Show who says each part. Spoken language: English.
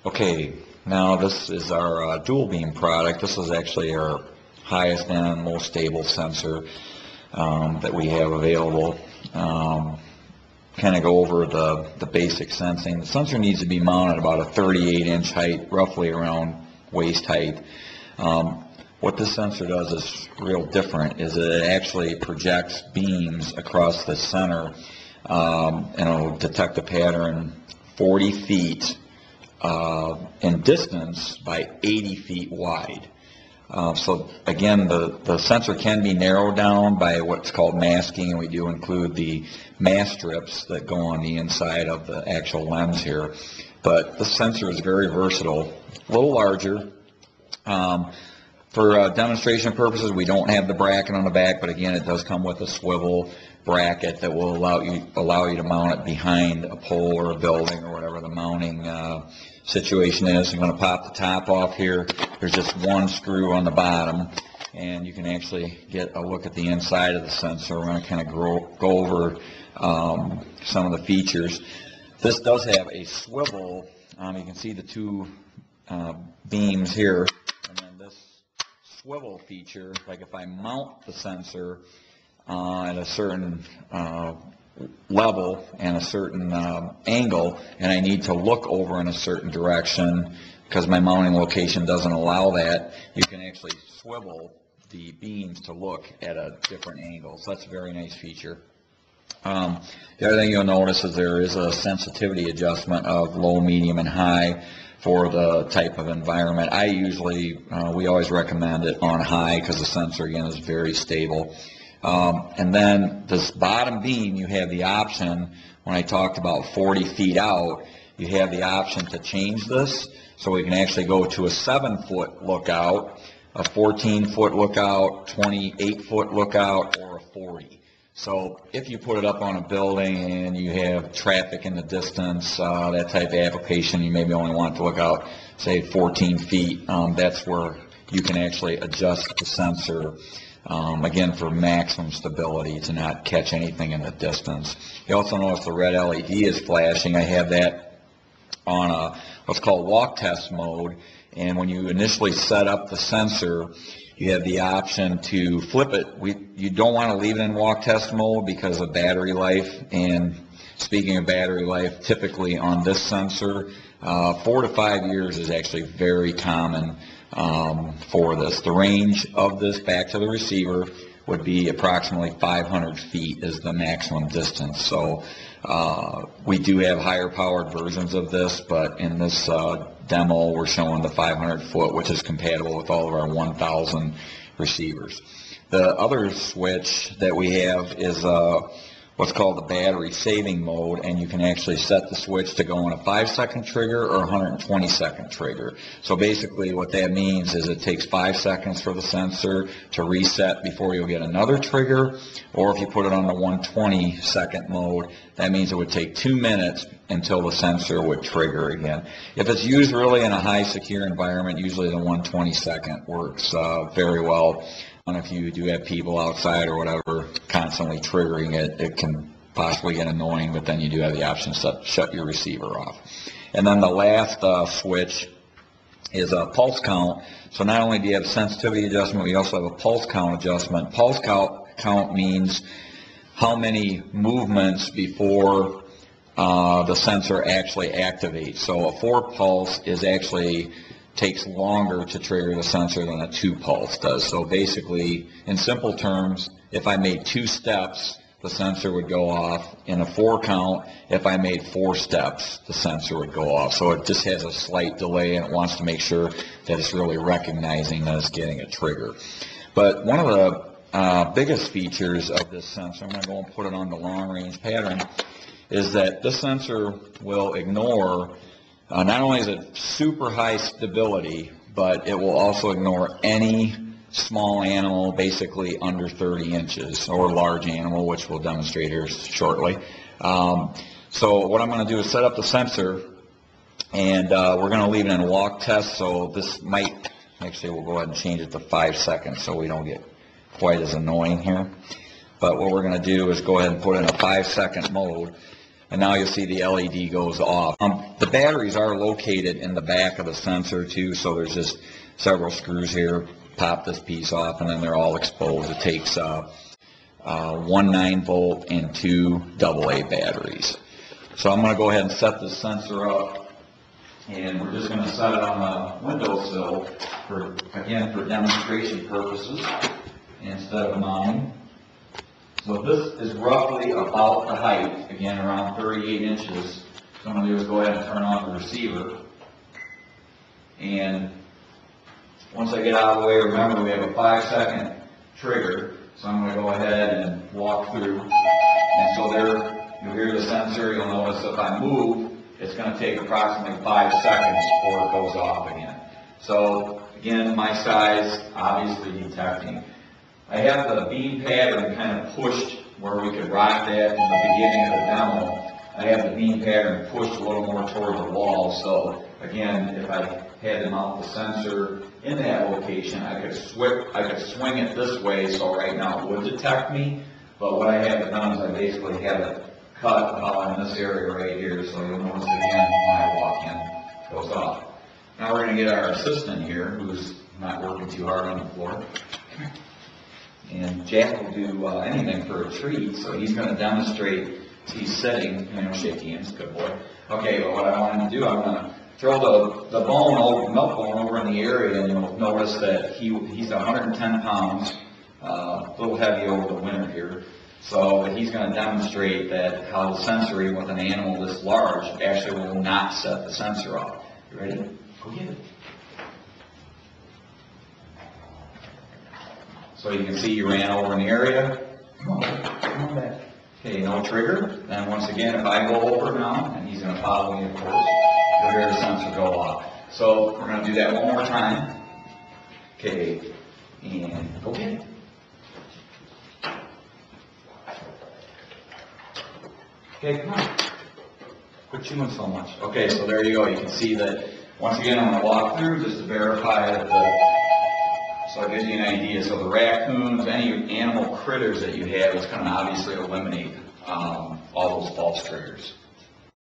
Speaker 1: Okay, now this is our dual beam product. This is actually our highest end, most stable sensor that we have available. Kind of go over the basic sensing. The sensor needs to be mounted about a 38-inch height, roughly around waist height. What this sensor does is real different, is that it actually projects beams across the center, and it'll detect a pattern 40 feet in distance by 80 feet wide. So again, the sensor can be narrowed down by what's called masking, and we do include the mask strips that go on the inside of the actual lens here. But the sensor is very versatile, a little larger. For demonstration purposes, we don't have the bracket on the back, but again, it does come with a swivel bracket that will allow you to mount it behind a pole or a building or whatever the mounting situation is. You're going to pop the top off here. There's just one screw on the bottom, and you can actually get a look at the inside of the sensor. We're going to kind of go over some of the features. This does have a swivel. You can see the two beams here, and then this swivel feature, like if I mount the sensor at a certain level and a certain angle, and I need to look over in a certain direction because my mounting location doesn't allow that, you can actually swivel the beams to look at a different angle. So that's a very nice feature. The other thing you'll notice is there is a sensitivity adjustment of low, medium, and high for the type of environment. We always recommend it on high because the sensor, again, is very stable. And then this bottom beam, you have the option, when I talked about 40 feet out, you have the option to change this. So we can actually go to a 7-foot lookout, a 14-foot lookout, 28-foot lookout, or a 40. So if you put it up on a building and you have traffic in the distance, that type of application, you maybe only want to look out, say, 14 feet. That's where you can actually adjust the sensor, again, for maximum stability to not catch anything in the distance. You also notice the red LED is flashing. I have that on what's called walk test mode, and when you initially set up the sensor, you have the option to flip it. You don't want to leave it in walk test mode because of battery life. And speaking of battery life, typically on this sensor, 4 to 5 years is actually very common for this. The range of this back to the receiver would be approximately 500 feet is the maximum distance. So we do have higher powered versions of this, but in this demo we're showing the 500 foot, which is compatible with all of our 1000 receivers. The other switch that we have is what's called the battery saving mode, and you can actually set the switch to go on a 5-second trigger or a 120-second trigger. So basically what that means is it takes 5 seconds for the sensor to reset before you'll get another trigger, or if you put it on the 120-second mode, that means it would take 2 minutes until the sensor would trigger again. If it's used really in a high secure environment, usually the 120-second works very well. And if you do have people outside or whatever constantly triggering it, it can possibly get annoying, but then you do have the option to shut your receiver off. And then the last switch is a pulse count. So not only do you have sensitivity adjustment, we also have a pulse count adjustment. Pulse count means how many movements before the sensor actually activates. So a 4 pulse is actually takes longer to trigger the sensor than a 2 pulse does. So basically, in simple terms, if I made 2 steps, the sensor would go off. In a 4 count, if I made 4 steps, the sensor would go off. So it just has a slight delay, and it wants to make sure that it's really recognizing that it's getting a trigger. But one of the biggest features of this sensor, I'm going to go and put it on the long-range pattern, is that this sensor will ignore not only is it super high stability, but it will also ignore any small animal, basically under 30 inches, or large animal, which we'll demonstrate here shortly. So what I'm going to do is set up the sensor, and we're going to leave it in walk test. So this might, actually we'll go ahead and change it to 5 seconds so we don't get quite as annoying here. But what we're going to do is go ahead and put it in a 5-second mode. and now you'll see the LED goes off. The batteries are located in the back of the sensor too, so there's just several screws here. Pop this piece off, and then they're all exposed. It takes 1 9-volt and 2 AA batteries. So I'm going to go ahead and set this sensor up, and we're just going to set it on the windowsill for demonstration purposes instead of mounting. So this is roughly about the height, again around 38 inches. So what I'm going to do is go ahead and turn on the receiver, and once I get out of the way, remember we have a 5-second trigger, so I'm going to go ahead and walk through, and so there you'll hear the sensor. You'll notice if I move, it's going to take approximately 5 seconds before it goes off again. So again, my size obviously detecting. I have the beam pattern kind of pushed where we could rock that in the beginning of the demo. I have the beam pattern pushed a little more toward the wall, so again, if I had to mount the sensor in that location, I could swing it this way, so right now it would detect me, but what I have done is I basically have it cut about in this area right here, so you'll notice again when I walk in, it goes off. Now we're going to get our assistant here, who's not working too hard on the floor. And Jack will do anything for a treat, so he's going to demonstrate. He's sitting, shake hands, good boy. Okay, but what I want him to do, I'm going to throw the bone over, milk bone over in the area, and you'll notice that he's 110 pounds, a little heavy over the winter here. So he's going to demonstrate that how the sensory with an animal this large actually will not set the sensor off. You ready? Go get it. So you can see he ran over in the area. Come on back. Okay, no trigger. Then once again, if I go over now, and he's going to follow me, of course, you'll hear the sensor go off. So we're going to do that one more time. Okay, and go get it. Okay, come on. Quit chewing so much. Okay, so there you go. You can see that, once again, I'm going to walk through just to verify that so it gives you an idea. So the raccoons, any animal critters that you have, it's going to obviously eliminate all those false triggers.